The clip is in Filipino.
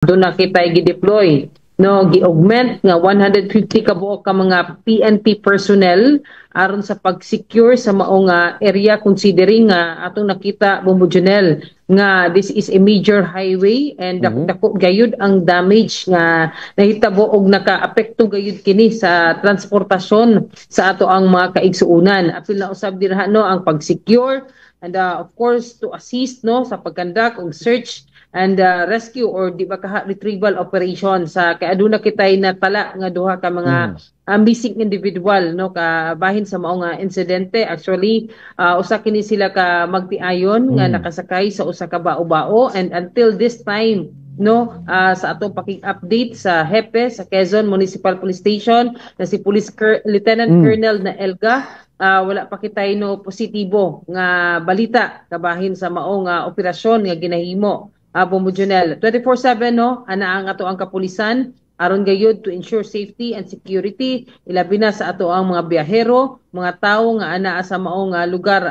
doon na kita gi-deploy, no, gi-augment nga 150 ka buok ka mga PNP personnel aron sa pag-secure sa mao nga area, considering nga atong nakita Bombo Junel nga this is a major highway and dako gayud ang damage nga nahitabo og nakaapekto gayud kini sa transportasyon sa ato ang mga kaigsuunan. Apil na usab dinha, no, ang pag-secure and of course to assist, no, sa pagkandak og search and rescue or di ba ka retrieval operation sa kay aduna kitay natala nga duha ka mga missing individual, no, ka bahin sa mao nga insidente. Actually usa kini sila ka magtiayon nga nakasakay sa usa ka bao-bao, and until this time, no, sa atong paki-update sa hepe sa Quezon Municipal Police Station na si Lieutenant Colonel na Elga, wala pa kitay no positibo nga balita kabahin sa mao nga operasyon nga ginahimo. Bombo Junel 24/7, no, ana ang ato ang kapulisan aron gayud to ensure safety and security ilabi na sa ato ang mga biyahero, mga tawo nga anaa sa mao nga lugar.